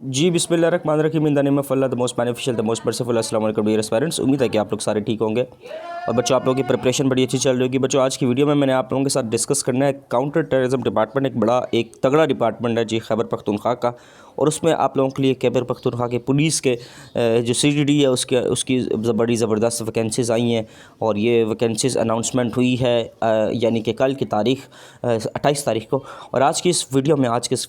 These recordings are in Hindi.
जी बिस्मिल्लाहिर्रहमानिर्रहीम in the name of Allah the most beneficial the most merciful अस्सलाम वालेकुम डियर पेरेंट्स। उम्मीद है कि आप लोग सारे ठीक होंगे और बच्चों आप लोगों की प्रिपरेशन बड़ी अच्छी चल रही होगी। बच्चों आज की वीडियो में मैंने आप लोगों के साथ डिस्कस करना है काउंटर टेररिज्म डिपार्टमेंट, एक बड़ा एक तगड़ा डिपार्टमेंट है जी खैबर पख्तूनख्वा का, और उसमें आप लोगों के लिए खैबर पख्तूनख्वा के पुलिस के जो CGD है उसकी बड़ी ज़बरदस्त वैकेंसीज़ आई हैं और ये वैकेंसीज़ अनाउंसमेंट हुई है यानी कि कल की तारीख 28 तारीख को। और आज की इस वीडियो में आज के इस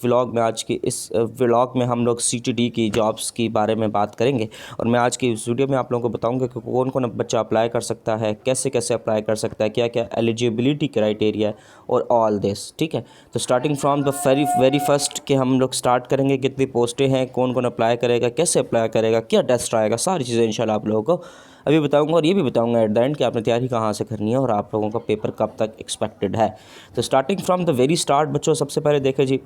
व्लॉग में हम लोग CGD की जॉब्स के बारे में बात करेंगे और मैं आज की इस वीडियो में आप लोगों को बताऊंगा कि कौन कौन बच्चा अप्लाई कर सकता है, कैसे कैसे अप्लाई कर सकता है, क्या क्या एलिजिबिलिटी क्राइटेरिया है और ऑल दिस। ठीक है, तो starting from the very first के हम लोग स्टार्ट करेंगे, कितनी पोस्टें हैं, कौन कौन अप्लाई करेगा, कैसे अप्लाई करेगा, क्या टेस्ट आएगा, सारी चीज़ें इंशाल्लाह आप लोगों को अभी बताऊंगा और ये भी बताऊंगा एट द एंड कि आपने तैयारी कहाँ से करनी है और आप लोगों का पेपर कब तक एक्सपेक्टेड है। तो starting from the very start बच्चों, सबसे पहले देखें जी,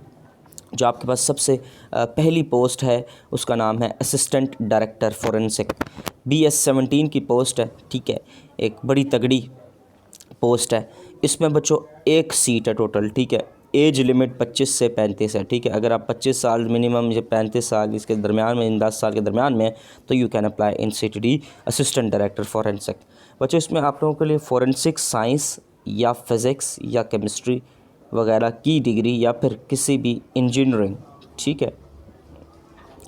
जो आपके पास सबसे पहली पोस्ट है उसका नाम है असिस्टेंट डायरेक्टर फोरेंसिक, BS-17 की पोस्ट है। ठीक है, एक बड़ी तगड़ी पोस्ट है। इसमें बच्चों एक सीट है टोटल। ठीक है, एज लिमिट 25 से 35 है। ठीक है, अगर आप 25 साल मिनिमम या 35 साल इसके दरमियान में, इन 10 साल के दरमियान में, तो you can apply in CGD assistant director forensic. बच्चों इसमें आप लोगों के लिए फोरेंसिक साइंस या फिज़िक्स या केमिस्ट्री वगैरह की डिग्री या फिर किसी भी इंजीनियरिंग, ठीक है,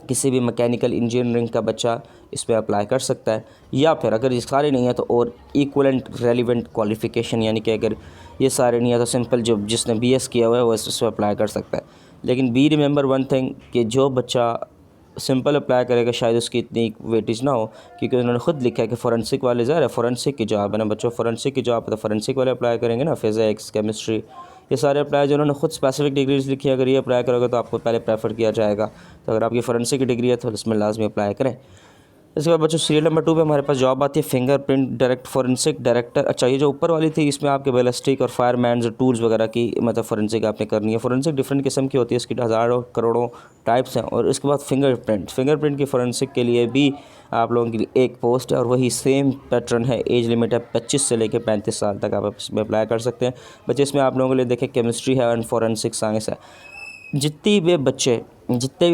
किसी भी मैकेनिकल इंजीनियरिंग का बच्चा इसमें अप्लाई कर सकता है, या फिर अगर ये सारे नहीं है तो और इक्वलेंट रेलिवेंट क्वालिफ़िकेशन, यानी कि अगर ये सारे नहीं है तो सिंपल जो जिसने BS किया हुआ है वो इसमें अप्लाई कर सकता है। लेकिन बी रिमेंबर वन थिंग कि जो बच्चा सिंपल अप्लाई करेगा शायद उसकी इतनी वेटेज ना हो, क्योंकि उन्होंने ख़ुद लिखा है कि फ़ोरेंसिक वाले ज़रा फॉरेंसिक की जॉब है ना बच्चों, फ़ोरेंसिक की जॉब है तो फ़ोरेंसिक वाले अप्लाई करेंगे ना, फिज़िक्स केमिस्ट्री ये सारे अप्लाई जो उन्होंने खुद स्पेसिफिक डिग्रीज लिखी है, अगर ये अप्लाई करोगे तो आपको पहले प्रेफर किया जाएगा। तो अगर आपकी फ़ोरेंसिक की डिग्री है तो इसमें लाजमी अप्लाई करें। इसके बाद बच्चों सीरियल नंबर 2 पे हमारे पास जॉब आती है फिंगरप्रिंट डायरेक्ट फोरेंसिक डायरेक्टर। अच्छा, ये जो ऊपर वाली थी इसमें आपके बैलिस्टिक और फायरमैन जो टूल्स वगैरह की मतलब फोरेंसिक आपने करनी है। फोरेंसिक डिफरेंट किस्म की होती है, इसकी हज़ारों करोड़ों टाइप्स हैं। और इसके बाद फिंगरप्रिंट की फोरेंसिक के लिए भी आप लोगों के लिए एक पोस्ट है और वही सेम पैटर्न है। एज लिमिट है 25 से लेकर 35 साल तक आप इसमें अप्लाई कर सकते हैं। बच्चे इसमें आप लोगों के लिए देखें केमिस्ट्री है और फोरेंसिक साइंस है। जितने भी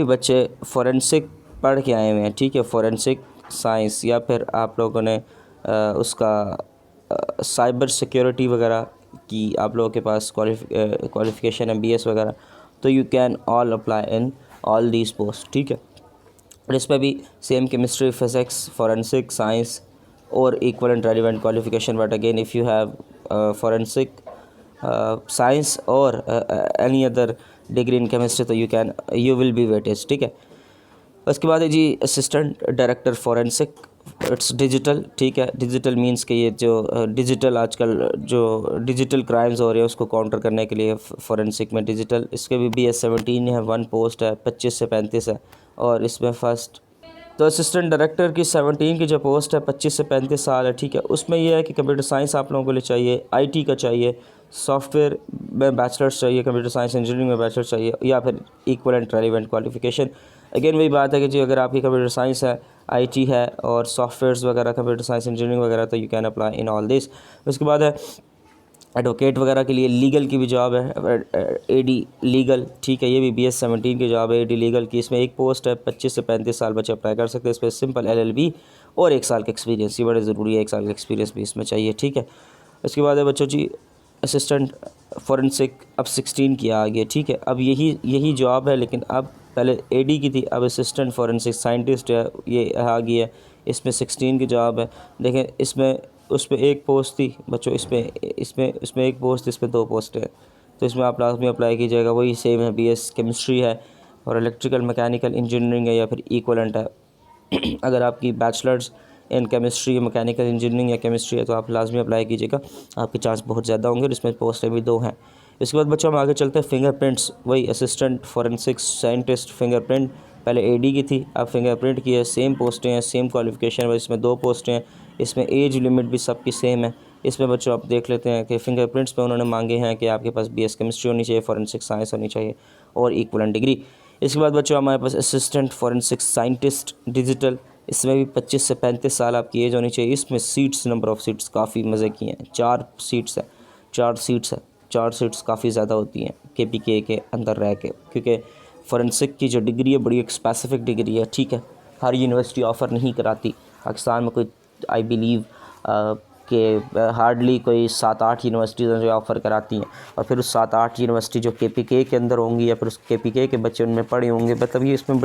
बच्चे फोरेंसिक पढ़ के आए हुए हैं, ठीक है, फोरेंसिक साइंस या फिर आप लोगों ने उसका साइबर सिक्योरिटी वगैरह की आप लोगों के पास क्वालिफ़िकेशन है BS वगैरह, तो you can all apply in all these post. ठीक है, और इसमें भी same chemistry physics forensic science और equivalent relevant qualification, but again if you have forensic science और any other degree in chemistry तो यू विल बी वेटेज। ठीक है, उसके बाद है जी assistant director forensic, it's digital. ठीक है, डिजिटल मींस कि ये जो डिजिटल आजकल जो डिजिटल क्राइम्स हो रहे हैं उसको काउंटर करने के लिए फोरेंसिक में डिजिटल, इसके भी BS-17 है, 1 पोस्ट है, 25 से 35 है और इसमें फर्स्ट तो असिस्टेंट डायरेक्टर की 17 की जो पोस्ट है 25 से 35 साल है। ठीक है, उसमें यह है कि कंप्यूटर साइंस आप लोगों को लिए चाहिए, IT का चाहिए, सॉफ्टवेयर में बैचलर्स चाहिए, कंप्यूटर साइंस इंजीनियरिंग में बैचलर्स चाहिए, या फिर इक्वलेंट रेलिवेंट क्वालिफ़िकेशन। अगेन वही बात है कि जी अगर आपकी कंप्यूटर साइंस है, IT है और सॉफ्टवेयर्स वगैरह कंप्यूटर साइंस इंजीनियरिंग वगैरह, तो you can apply in all this. उसके बाद है एडवोकेट वगैरह के लिए लीगल की भी जॉब है, AD लीगल। ठीक है, ये भी BS-17 की जॉब है AD लीगल की। इसमें एक पोस्ट है, 25 से 35 साल बच्चे अप्लाई कर सकते हैं। इस पर सिंपल LLB और 1 साल का एक्सपीरियंस, ये बड़े ज़रूरी है, 1 साल का एक्सपीरियंस भी इसमें चाहिए। ठीक है, उसके बाद है बच्चों जी असिस्टेंट फोरेंसिक, अब 16 की आ गई। ठीक है, अब यही जॉब है, लेकिन अब पहले AD की थी, अब असिस्टेंट फोरेंसिक साइंटिस्ट है, ये आ गई है। इसमें 16 की जॉब है। देखें इसमें उस पर एक पोस्ट थी बच्चों, इसमें एक पोस्ट, इसमें 2 पोस्ट है, तो इसमें आप लाजमी अप्लाई कीजिएगा। वही सेम है, BS केमिस्ट्री है और इलेक्ट्रिकल मैकेनिकल इंजीनियरिंग है या फिर इक्वलेंट है। अगर आपकी bachelors in chemistry mechanical engineering या केमिस्ट्री है तो आप लाजमी अप्लाई कीजिएगा, आपके चांस बहुत ज़्यादा होंगे। और इसमें पोस्टें भी 2 हैं। इसके बाद बच्चों हम आगे चलते हैं फिंगरप्रिंट्स, वही असिस्टेंट फोरेंसिक साइंटिस्ट फिंगरप्रिंट, पहले AD की थी, अब फिंगरप्रिंट की है। सेम पोस्टें हैं, सेम क्वालिफ़िकेशन है, इसमें 2 पोस्टें हैं। इसमें एज लिमिट भी सबकी सेम है। इसमें बच्चों आप देख लेते हैं कि फिंगरप्रिंट्स पे उन्होंने मांगे हैं कि आपके पास BS केमिस्ट्री होनी चाहिए, फोरेंसिक साइंस होनी चाहिए और इक्वलेंट डिग्री। इसके बाद बच्चों हमारे पास असिस्टेंट फोरेंसिक साइंटिस्ट डिजिटल, इसमें भी 25 से 35 साल आपकी एज होनी चाहिए। इसमें सीट्स, नंबर ऑफ़ सीट्स काफ़ी मज़े की हैं, 4 सीट्स है, 4 सीट्स काफ़ी ज़्यादा होती हैं KPK के अंदर रह के, क्योंकि फ़ोरेंसिक की जो डिग्री है बड़ी एक स्पेसिफ़िक डिग्री है, ठीक है। हर यूनिवर्सिटी ऑफ़र नहीं कराती। पाकिस्तान में कोई आई बिलीव कि हार्डली कोई 7-8 यूनिवर्सिटीज़ हैं जो ऑफ़र कराती हैं, और फिर उस 7-8 यूनिवर्सिटी जो KPK के अंदर होंगी या फिर उस KPK के बच्चे उनमें पढ़े होंगे, मतलब ये इसमें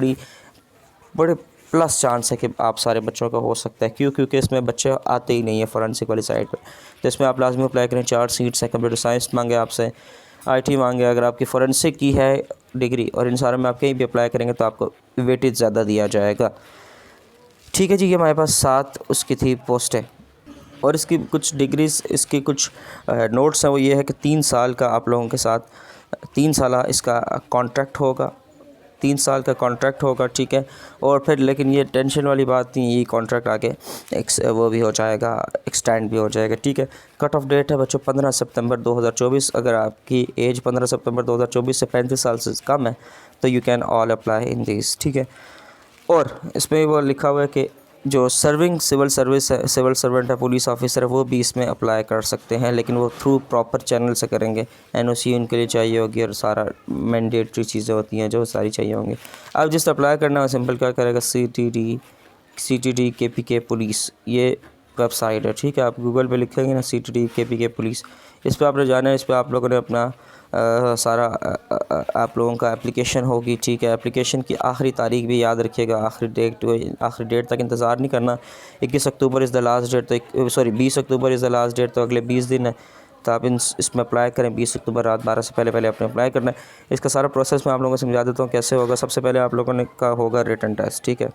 बड़े प्लस चांस है कि आप सारे बच्चों का हो सकता है। क्योंकि इसमें बच्चे आते ही नहीं है फ़ोरेंसिक वाली साइड पर, तो इसमें आप लाजमी अप्लाई करें। 4 सीट्स हैं, कंप्यूटर साइंस मांगे आपसे, IT मांगे। अगर आपकी फ़ोरेंसिक की है डिग्री और इन सारों में आप कहीं भी अप्लाई करेंगे तो आपको वेटेज ज़्यादा दिया जाएगा, ठीक है जी। ये हमारे पास 7 उसकी थी पोस्टें, और इसकी कुछ डिग्रीज़, इसके कुछ नोट्स हैं। वो ये है कि 3 साल का आप लोगों के साथ 3 साल इसका कॉन्ट्रैक्ट होगा, 3 साल का कॉन्ट्रैक्ट होगा, ठीक है। और फिर लेकिन ये टेंशन वाली बात नहीं, ये कॉन्ट्रैक्ट आगे वो भी हो जाएगा, एक्सटेंड भी हो जाएगा, ठीक है। कट ऑफ डेट है बच्चों 15 सितंबर 2024। अगर आपकी एज 15 सितंबर 2024 से 35 साल से कम है तो you can all apply in this, ठीक है। और इसमें वो लिखा हुआ है कि जो सर्विंग सिविल सर्वेंट है, पुलिस ऑफिसर है, वो भी इसमें अप्लाई कर सकते हैं, लेकिन वो थ्रू प्रॉपर चैनल से करेंगे। NOC उनके लिए चाहिए होगी और सारा मैंडेटरी चीज़ें होती हैं जो सारी चाहिए होंगी। अब जिस अप्लाई करना है सिंपल क्या करेगा, CTD KPK पुलिस, ये वेबसाइट है, ठीक है। आप गूगल पे लिखेंगे ना CTD KPK पुलिस, इस पर आपने जाना है। इस पर आप लोगों ने अपना सारा आप लोगों का एप्लीकेशन होगी, ठीक है। एप्लीकेशन की आखिरी तारीख भी याद रखिएगा, आखिरी डेट तक इंतज़ार नहीं करना। 21 अक्टूबर इज़ द लास्ट डेट, तो 20 अक्टूबर इज़ द लास्ट डेट, तो अगले 20 दिन है, तो आप इसमें अप्लाई करें। 20 अक्टूबर रात 12 से पहले आपने अप्लाई करना है। इसका सारा प्रोसेस मैं आप लोगों को समझा देता हूँ कैसे होगा। सबसे पहले आप लोगों ने का होगा रिटन टेस्ट, ठीक है।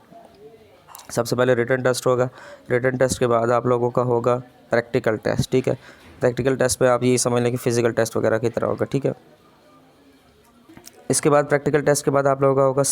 सबसे पहले रिटन टेस्ट होगा। रिटन टेस्ट के बाद आप लोगों का होगा प्रैक्टिकल टेस्ट, ठीक है। प्रैक्टिकल टेस्ट पे आप ये समझ लें कि फ़िज़िकल टेस्ट वगैरह की तरह होगा, ठीक है। इसके बाद प्रैक्टिकल टेस्ट के बाद आप लोगों का होगा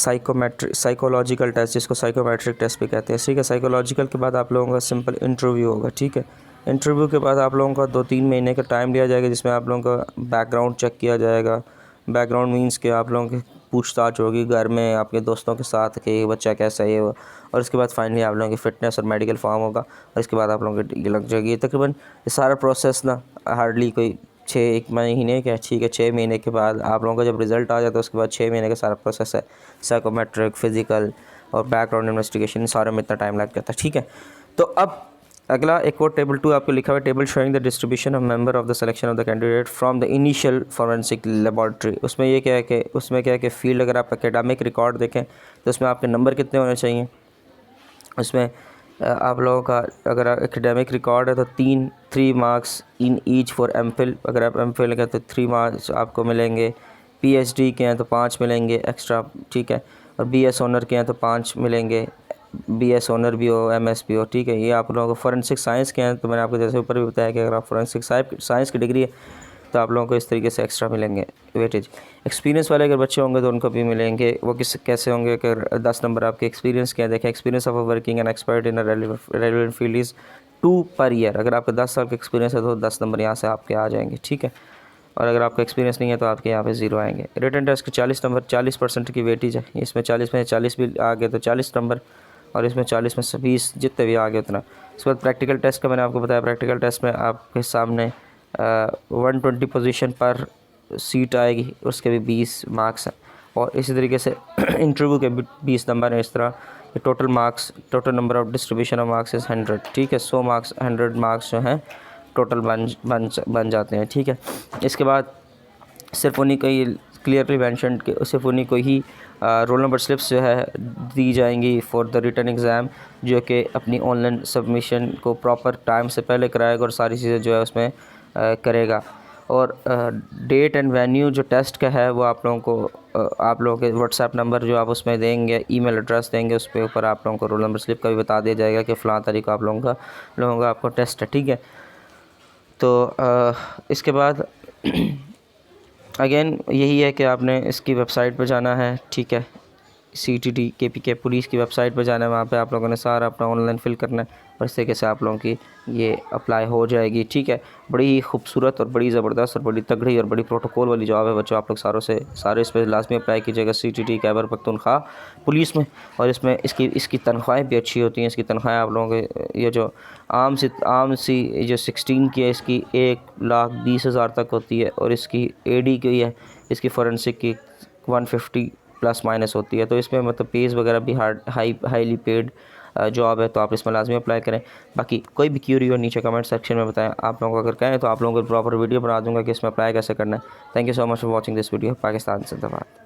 साइकोलॉजिकल टेस्ट, जिसको साइकोमेट्रिक टेस्ट भी कहते हैं, ठीक है। साइकोलॉजिकल के बाद आप लोगों का सिंपल इंटरव्यू होगा, ठीक है। इंटरव्यू के बाद आप लोगों का 2-3 महीने का टाइम दिया जाएगा, जिसमें आप लोगों का बैकग्राउंड चेक किया जाएगा। बैकग्राउंड मींस कि आप लोगों की पूछताछ होगी घर में आपके दोस्तों के साथ कि बच्चा कैसा है ये वो, और उसके बाद फाइनली आप लोगों की फ़िटनेस और मेडिकल फॉर्म होगा, और इसके बाद आप लोगों की डिग्री लग जाएगी। तकरीबन ये सारा प्रोसेस ना हार्डली कोई 1 महीने का, ठीक है। 6 महीने के बाद आप लोगों का जब रिज़ल्ट आ जाता है उसके बाद 6 महीने का सारा प्रोसेस है। साइकोमेट्रिक, फ़िज़िकल और बैकग्राउंड इन्वेस्टिगेशन, सारे में इतना टाइम लग जाता है, ठीक है। तो अब अगला एक और टेबल 2 आपको लिखा हुआ है, table showing the distribution of member of the selection of the candidate from the initial forensic laboratory. उसमें ये क्या है कि फील्ड, अगर आप एकेडमिक रिकॉर्ड देखें तो उसमें आपके नंबर कितने होने चाहिए। उसमें आप लोगों का अगर एकेडमिक रिकॉर्ड है तो 3 marks in each for MPhil। अगर आप MPhil के तो 3 मार्क्स आपको मिलेंगे। PhD के हैं तो 5 मिलेंगे एक्स्ट्रा, ठीक है। और BS ऑनर के हैं तो 5 मिलेंगे, BS ऑनर भी हो, MS भी हो, ठीक है। ये आप लोगों को फॉरेंसिक साइंस के हैं तो मैंने आपको जैसे ऊपर भी बताया कि अगर आप फॉरेंसिक साइंस की डिग्री है तो आप लोगों को इस तरीके से एक्स्ट्रा मिलेंगे वेटेज। एक्सपीरियंस वाले अगर बच्चे होंगे तो उनको भी मिलेंगे। वो कैसे होंगे कि 10 नंबर आपके एक्सपीरियंस के हैं। देखें, experience of working and expert in relevant field is 2 per year. अगर आपका 10 साल का एक्सपीरियंस है तो 10 नंबर यहाँ से आपके आ जाएंगे, ठीक है। और अगर आपका एक्सपीरियंस नहीं है तो आपके यहाँ पे 0 आएंगे। रिटन टेस्ट के 40 नंबर, 40% की वेटेज है। इसमें 40 में 40 भी आ गए तो 40 नंबर, और इसमें 40 में से 20, जितने भी आ गए उतना। उसके बाद प्रैक्टिकल टेस्ट का मैंने आपको बताया। प्रैक्टिकल टेस्ट में आपके सामने 120 पोजीशन पर सीट आएगी, उसके भी 20 मार्क्स हैं। और इसी तरीके से इंटरव्यू के भी 20 नंबर हैं। इस तरह total number of distribution of marks is 100, ठीक है। 100 मार्क्स जो हैं टोटल बन जाते हैं, ठीक है। इसके बाद सिर्फ उन्हीं को ही क्लियरली मैंशन कि सिर्फ उन्हीं को ही रोल नंबर स्लिप्स जो है दी जाएंगी फॉर द रिटन एग्ज़ाम, जो कि अपनी ऑनलाइन सबमिशन को प्रॉपर टाइम से पहले कराएगा और सारी चीज़ें जो है उसमें करेगा। और डेट एंड वेन्यू जो टेस्ट का है वो आप लोगों के व्हाट्सएप नंबर जो आप उसमें देंगे, ईमेल एड्रेस देंगे, उस पे ऊपर आप लोगों को रोल नंबर स्लिप का भी बता दिया जाएगा कि फ़लाँ तारीख को आप लोगों का आपको टेस्ट है, ठीक है। तो इसके बाद अगेन यही है कि आपने इसकी वेबसाइट पर जाना है, ठीक है। CTD KPK पुलिस की वेबसाइट पर जाना है, वहाँ पे आप लोगों ने सारा अपना ऑनलाइन फिल करना है और इस तरीके से आप लोगों की ये अप्लाई हो जाएगी, ठीक है। बड़ी ही खूबसूरत और बड़ी ज़बरदस्त और बड़ी तगड़ी और बड़ी प्रोटोकॉल वाली जॉब है बच्चों। आप लोग सारे इस पर लाजमी अप्लाई कीजिएगा CTD खैबर पख्तूनख्वा पुलिस में। और इसमें इसकी तनख्वाहें भी अच्छी होती हैं। इसकी तनख्वाहें आप लोगों के ये जो आम सी जो 16 की है इसकी 1,20,000 तक होती है, और इसकी AD की है, इसकी फॉरेंसिक की 150 प्लस माइनस होती है, तो इसमें मतलब पेज वगैरह भी हाईली पेड जॉब है, तो आप इसमें लाजमी अप्लाई करें। बाकी कोई भी क्यूरी हो नीचे कमेंट सेक्शन में बताएं, आप लोगों को अगर कहें तो आप लोगों को प्रॉपर वीडियो बना दूंगा कि इसमें अप्लाई कैसे करना है। Thank you so much for watching this video. Pakistan जिंदाबाद।